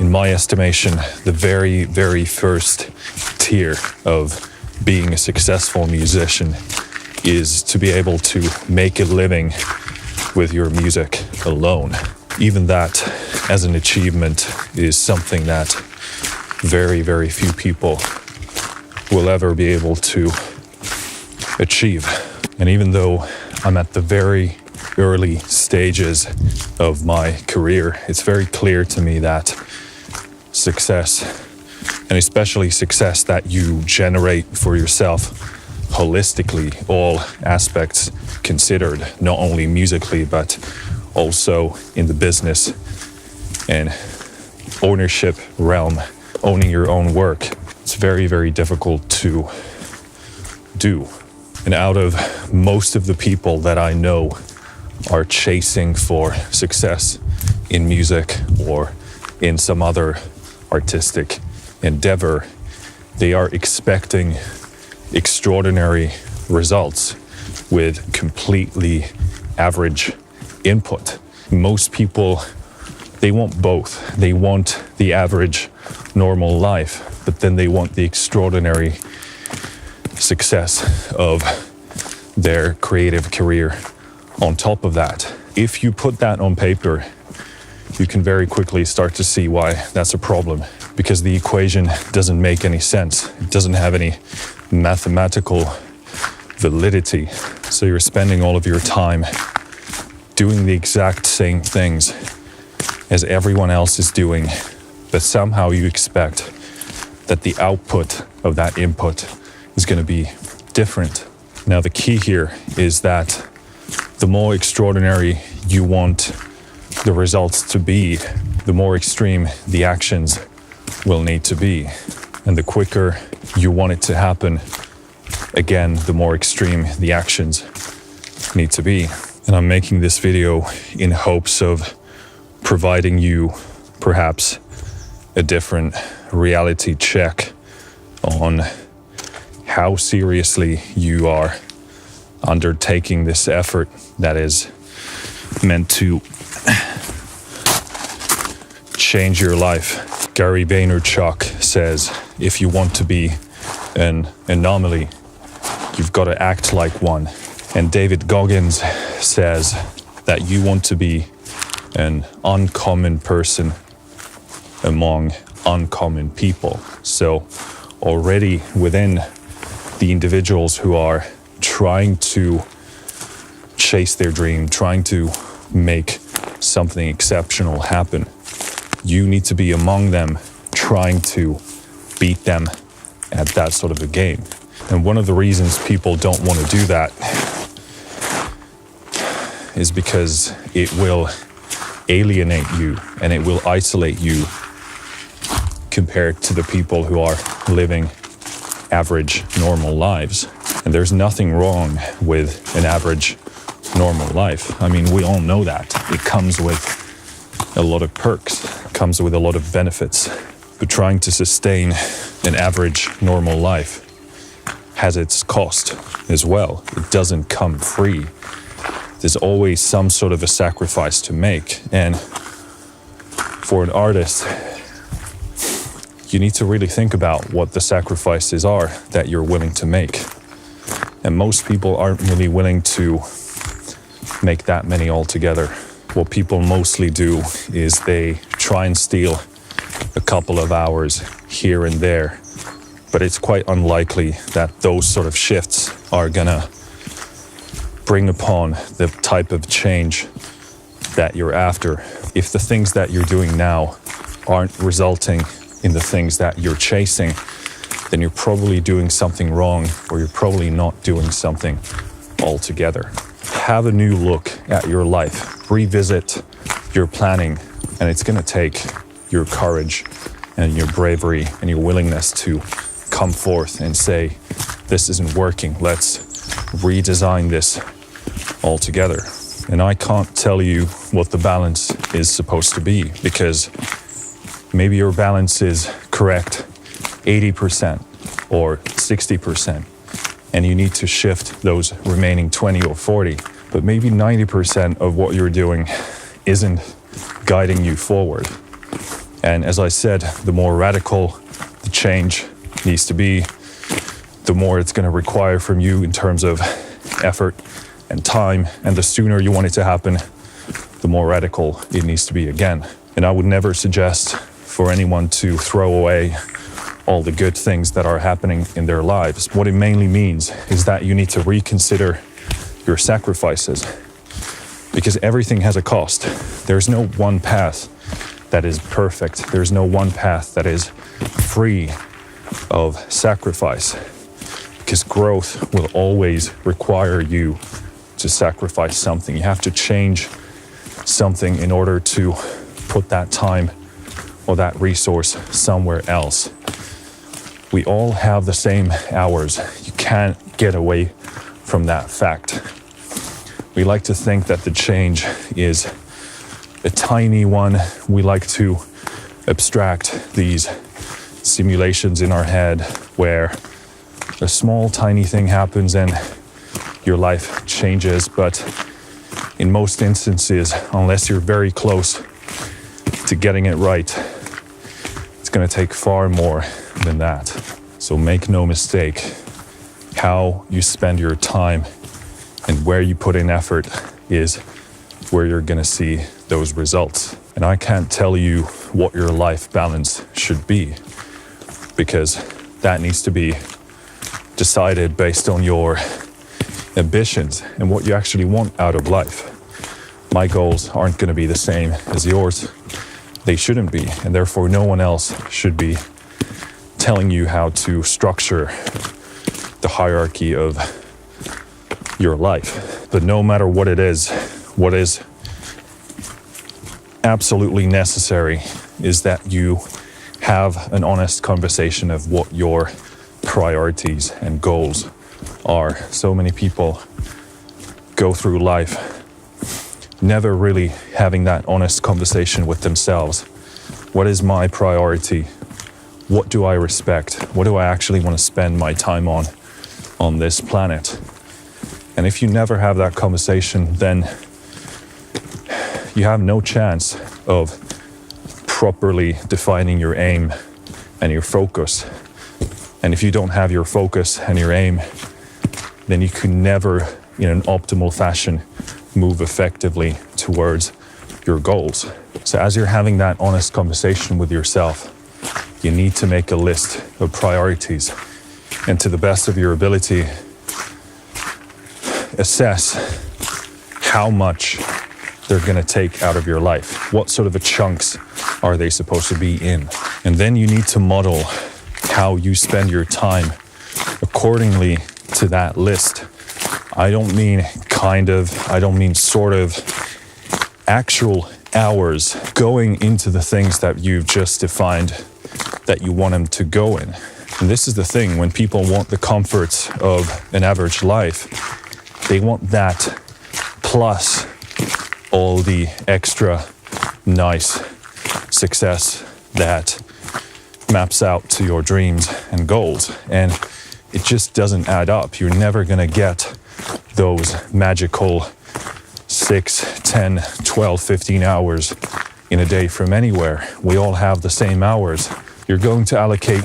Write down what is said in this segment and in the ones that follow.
in my estimation, the very, very first tier of being a successful musician is to be able to make a living with your music alone. Even that, as an achievement, is something that very, very few people will ever be able to achieve. And even though I'm at the very early stages of my career, it's very clear to me that success, and especially success that you generate for yourself holistically, all aspects considered, not only musically, but also in the business and ownership realm, owning your own work, it's very, very difficult to do. And out of most of the people that I know are chasing for success in music or in some other artistic endeavor, they are expecting extraordinary results with completely average input. Most people, they want both. They want the average normal life, but then they want the extraordinary success of their creative career on top of that. If you put that on paper, you can very quickly start to see why that's a problem, because the equation doesn't make any sense. It doesn't have any mathematical validity. So you're spending all of your time doing the exact same things as everyone else is doing, but somehow you expect that the output of that input is going to be different. Now, the key here is that the more extraordinary you want the results to be, the more extreme the actions will need to be. And the quicker you want it to happen, again, the more extreme the actions need to be. And I'm making this video in hopes of providing you perhaps a different reality check on how seriously you are undertaking this effort that is meant to change your life. Gary Vaynerchuk says, if you want to be an anomaly, you've got to act like one. And David Goggins says that you want to be an uncommon person among uncommon people. So already within the individuals who are trying to chase their dream, trying to make something exceptional happen, you need to be among them, trying to beat them at that sort of a game. And one of the reasons people don't want to do that is because it will alienate you and it will isolate you compared to the people who are living average, normal lives. And there's nothing wrong with an average, normal life. I mean, we all know that. It comes with a lot of perks, it comes with a lot of benefits. But trying to sustain an average, normal life has its cost as well. It doesn't come free. There's always some sort of a sacrifice to make. And for an artist, you need to really think about what the sacrifices are that you're willing to make. And most people aren't really willing to make that many altogether. What people mostly do is they try and steal a couple of hours here and there. But it's quite unlikely that those sort of shifts are gonna bring upon the type of change that you're after. If the things that you're doing now aren't resulting in the things that you're chasing, then you're probably doing something wrong, or you're probably not doing something altogether. Have a new look at your life, revisit your planning, and it's gonna take your courage and your bravery and your willingness to come forth and say, this isn't working, let's redesign this altogether. And I can't tell you what the balance is supposed to be, because maybe your balance is correct 80% or 60%, and you need to shift those remaining 20 or 40. But maybe 90% of what you're doing isn't guiding you forward. And as I said, the more radical the change needs to be, the more it's going to require from you in terms of effort and time. And the sooner you want it to happen, the more radical it needs to be again. And I would never suggest for anyone to throw away all the good things that are happening in their lives. What it mainly means is that you need to reconsider your sacrifices, because everything has a cost. There's no one path that is perfect. There's no one path that is free of sacrifice, because growth will always require you to sacrifice something. You have to change something in order to put that time or that resource somewhere else. We all have the same hours. You can't get away from that fact. We like to think that the change is a tiny one. We like to abstract these simulations in our head where a small, tiny thing happens and your life changes. But in most instances, unless you're very close to getting it right, it's going to take far more than that. So make no mistake, how you spend your time and where you put in effort is where you're going to see those results. And I can't tell you what your life balance should be, because that needs to be decided based on your ambitions and what you actually want out of life. My goals aren't going to be the same as yours. They shouldn't be, and therefore no one else should be telling you how to structure the hierarchy of your life. But no matter what it is, what is absolutely necessary is that you have an honest conversation of what your priorities and goals are. So many people go through life never really having that honest conversation with themselves. What is my priority? What do I respect? What do I actually want to spend my time on this planet? And if you never have that conversation, then you have no chance of properly defining your aim and your focus. And if you don't have your focus and your aim, then you can never, in an optimal fashion, move effectively towards your goals. So as you're having that honest conversation with yourself, you need to make a list of priorities and, to the best of your ability, assess how much they're going to take out of your life. What sort of a chunks are they supposed to be in? And then you need to model how you spend your time accordingly to that list. I don't mean kind of, I don't mean sort of, actual hours going into the things that you've just defined that you want them to go in. And this is the thing, when people want the comforts of an average life, they want that plus all the extra nice success that maps out to your dreams and goals. And it just doesn't add up. You're never going to get those magical 6, 10, 12, 15 hours in a day from anywhere. We all have the same hours. You're going to allocate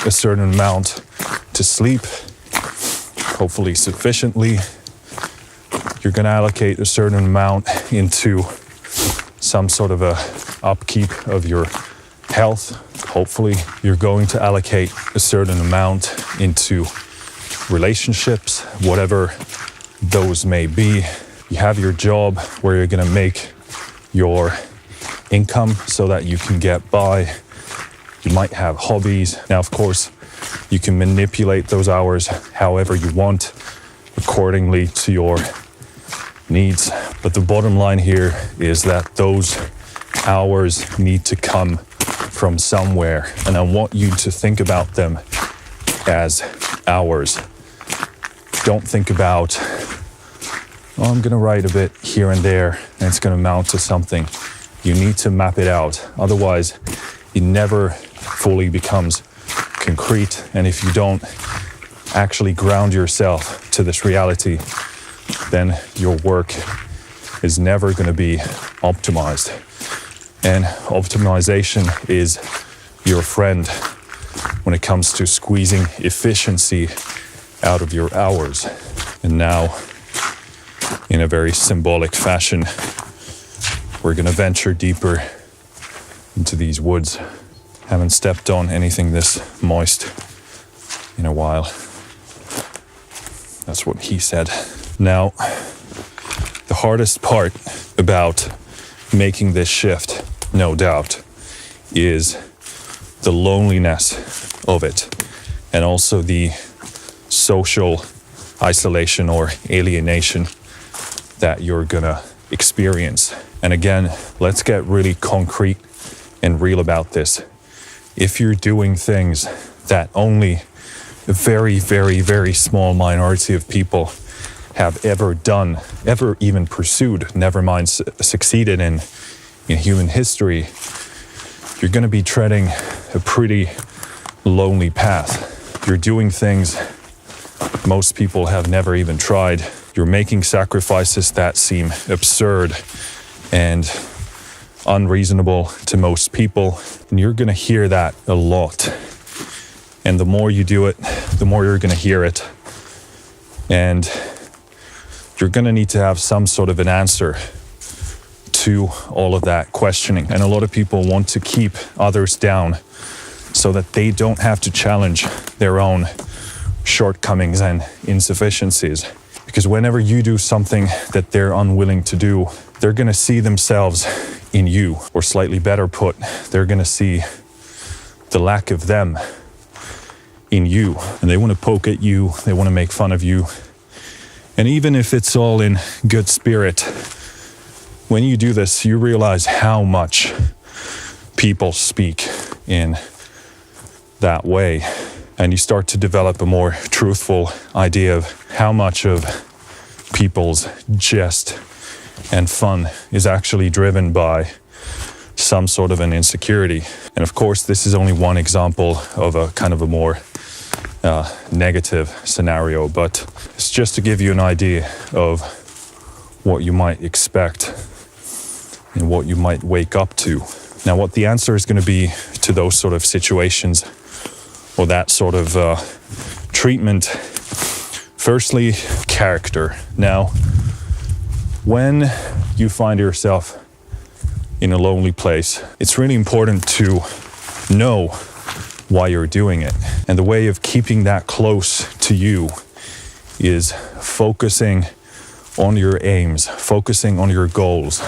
a certain amount to sleep, hopefully sufficiently. You're going to allocate a certain amount into some sort of a upkeep of your health. Hopefully, you're going to allocate a certain amount into relationships, whatever those may be. You have your job where you're going to make your income so that you can get by. You might have hobbies. Now, of course, you can manipulate those hours however you want, accordingly to your needs. But the bottom line here is that those hours need to come from somewhere. And I want you to think about them as hours. Don't think about, oh, I'm going to write a bit here and there and it's going to amount to something. You need to map it out. Otherwise, it never fully becomes concrete. And if you don't actually ground yourself to this reality, then your work is never going to be optimized. And optimization is your friend when it comes to squeezing efficiency out of your hours. And now, in a very symbolic fashion, we're going to venture deeper into these woods. Haven't stepped on anything this moist in a while. That's what he said. Now, the hardest part about making this shift, no doubt, is the loneliness of it, and also the social isolation or alienation that you're gonna experience. And again, let's get really concrete and real about this. If you're doing things that only a very, very, very small minority of people have ever done, ever even pursued, never mind succeeded in human history, you're going to be treading a pretty lonely path. You're doing things most people have never even tried. You're making sacrifices that seem absurd and unreasonable to most people, and you're going to hear that a lot. And the more you do it, the more you're going to hear it. And you're going to need to have some sort of an answer to all of that questioning. And a lot of people want to keep others down so that they don't have to challenge their own shortcomings and insufficiencies. Because whenever you do something that they're unwilling to do, they're going to see themselves in you. Or slightly better put, they're going to see the lack of them in you. And they want to poke at you, they want to make fun of you. And even if it's all in good spirit, when you do this, you realize how much people speak in that way. And you start to develop a more truthful idea of how much of people's jest and fun is actually driven by some sort of an insecurity. And of course, this is only one example of a kind of a more negative scenario, but it's just to give you an idea of what you might expect and what you might wake up to. Now, what the answer is going to be to those sort of situations or that sort of treatment, firstly, character. Now, when you find yourself in a lonely place, it's really important to know why you're doing it. And the way of keeping that close to you is focusing on your aims, focusing on your goals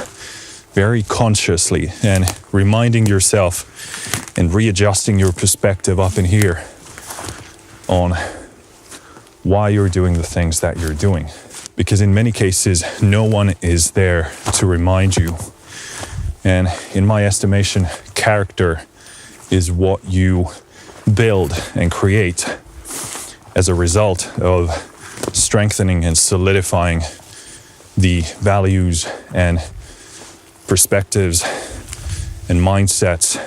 very consciously, and reminding yourself and readjusting your perspective up in here on why you're doing the things that you're doing. Because in many cases, no one is there to remind you. And in my estimation, character is what you build and create as a result of strengthening and solidifying the values and perspectives and mindsets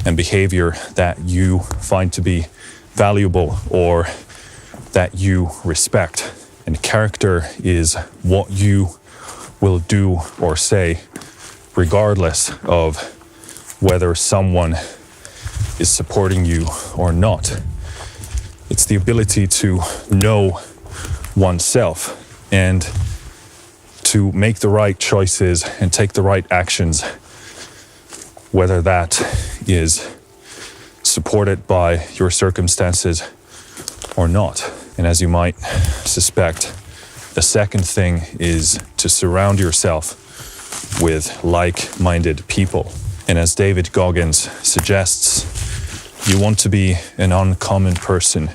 and behavior that you find to be valuable or that you respect. And character is what you will do or say regardless of whether someone is supporting you or not. It's the ability to know oneself and to make the right choices and take the right actions, whether that is supported by your circumstances or not. And as you might suspect, the second thing is to surround yourself with like-minded people. And as David Goggins suggests, you want to be an uncommon person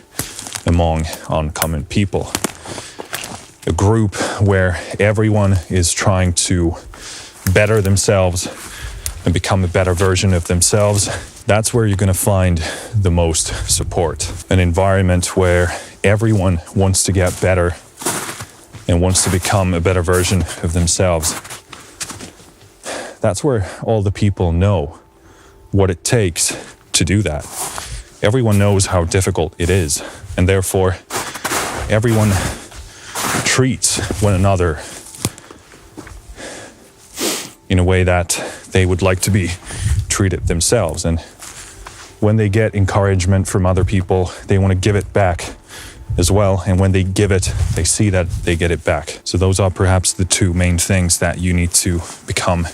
among uncommon people. A group where everyone is trying to better themselves and become a better version of themselves. That's where you're going to find the most support. An environment where everyone wants to get better and wants to become a better version of themselves. That's where all the people know what it takes to do that. Everyone knows how difficult it is, and therefore everyone treats one another in a way that they would like to be treated themselves. And when they get encouragement from other people, they want to give it back as well. And when they give it, they see that they get it back. So those are perhaps the two main things that you need to become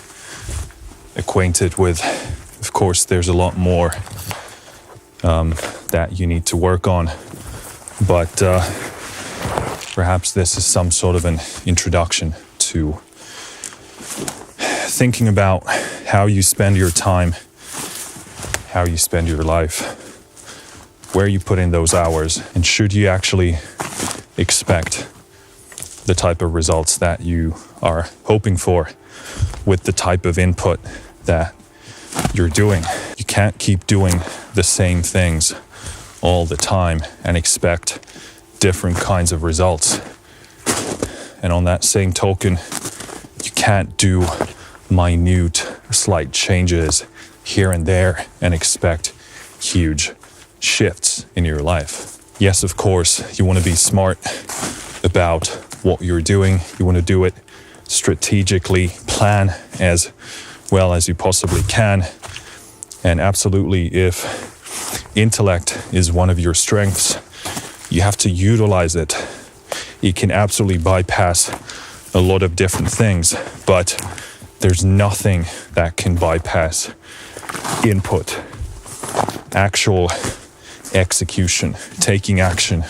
acquainted with. Of course, there's a lot more that you need to work on, but perhaps this is some sort of an introduction to thinking about how you spend your time, how you spend your life, where you put in those hours, and should you actually expect the type of results that you are hoping for with the type of input that you're doing. You can't keep doing the same things all the time and expect different kinds of results. And on that same token, you can't do minute, slight changes here and there and expect huge shifts in your life. Yes, of course, you want to be smart about what you're doing. You want to do it strategically, plan as well as you possibly can. And absolutely, if intellect is one of your strengths, you have to utilize it. It can absolutely bypass a lot of different things, but there's nothing that can bypass input, actual execution, taking action,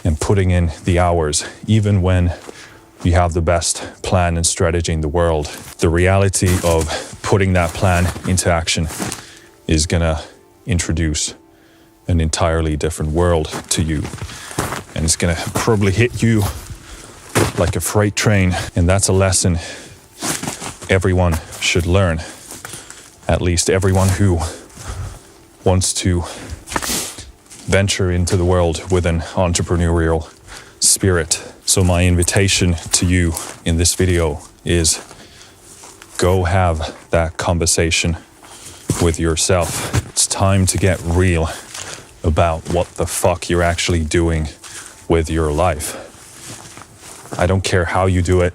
and putting in the hours, even when you have the best plan and strategy in the world. The reality of putting that plan into action is gonna introduce an entirely different world to you. And it's gonna probably hit you like a freight train. And that's a lesson everyone should learn. At least everyone who wants to venture into the world with an entrepreneurial spirit. So my invitation to you in this video is go have that conversation with yourself. It's time to get real about what the fuck you're actually doing with your life. I don't care how you do it.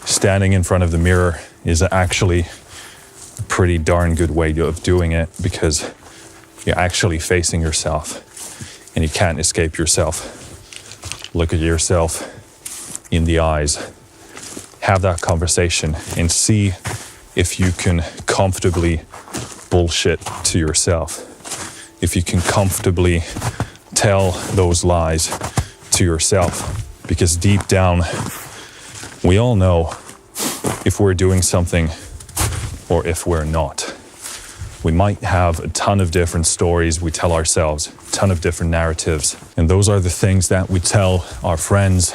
Standing in front of the mirror is actually a pretty darn good way of doing it, because you're actually facing yourself and you can't escape yourself. Look at yourself in the eyes, have that conversation, and see if you can comfortably bullshit to yourself. If you can comfortably tell those lies to yourself. Because deep down, we all know if we're doing something or if we're not. We might have a ton of different stories we tell ourselves, a ton of different narratives. And those are the things that we tell our friends,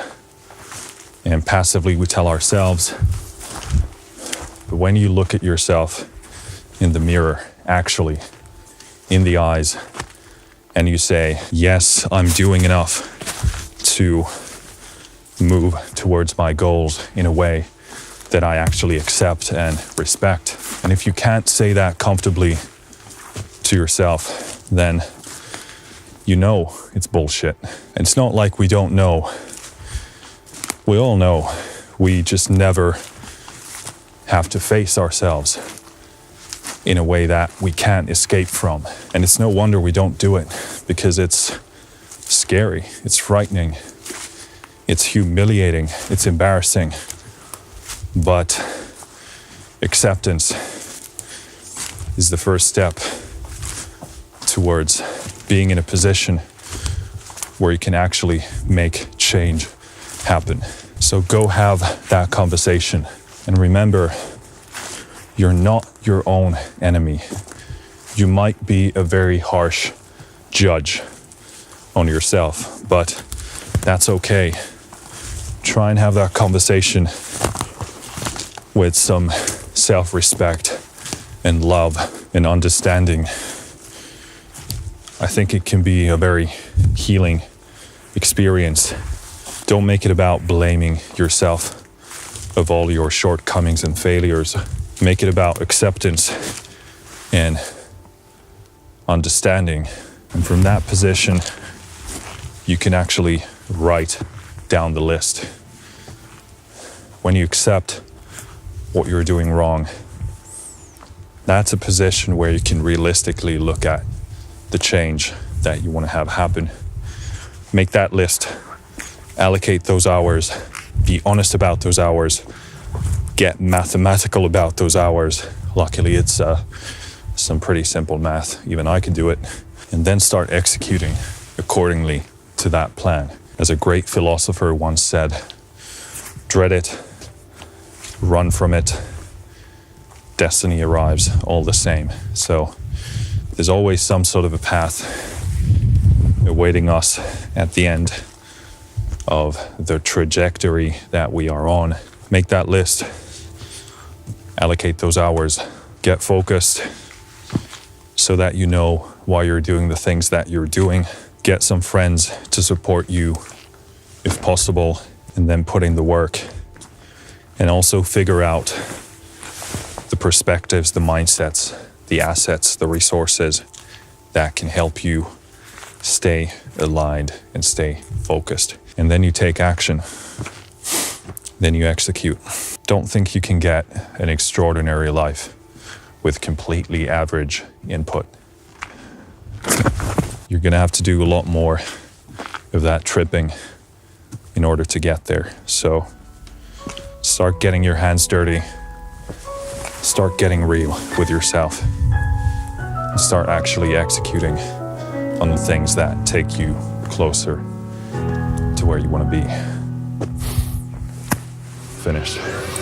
and passively we tell ourselves. But when you look at yourself in the mirror, actually, in the eyes, and you say, yes, I'm doing enough to move towards my goals in a way that I actually accept and respect. And if you can't say that comfortably to yourself, then you know it's bullshit. And it's not like we don't know. We all know. We just never have to face ourselves in a way that we can't escape from. And it's no wonder we don't do it, because it's scary, it's frightening, it's humiliating, it's embarrassing. But acceptance is the first step towards being in a position where you can actually make change happen. So go have that conversation. And remember, you're not your own enemy. You might be a very harsh judge on yourself, but that's okay. Try and have that conversation with some self-respect and love and understanding. I think it can be a very healing experience. Don't make it about blaming yourself of all your shortcomings and failures. Make it about acceptance and understanding. And from that position, you can actually write down the list. When you accept what you're doing wrong, That's a position where you can realistically look at the change that you want to have happen. Make that list, allocate those hours, be honest about those hours, get mathematical about those hours. Luckily, it's some pretty simple math. Even I can do it. And then start executing accordingly to that plan. As a great philosopher once said, dread it, run from it, destiny arrives all the same. So there's always some sort of a path awaiting us at the end of the trajectory that we are on. Make that list, allocate those hours, get focused so that you know why you're doing the things that you're doing. Get some friends to support you if possible, and then put in the work. And also figure out the perspectives, the mindsets, the assets, the resources that can help you stay aligned and stay focused. And then you take action. Then you execute. Don't think you can get an extraordinary life with completely average input. You're going to have to do a lot more of that tripping in order to get there. So start getting your hands dirty. Start getting real with yourself. And start actually executing on the things that take you closer to where you want to be. Finished.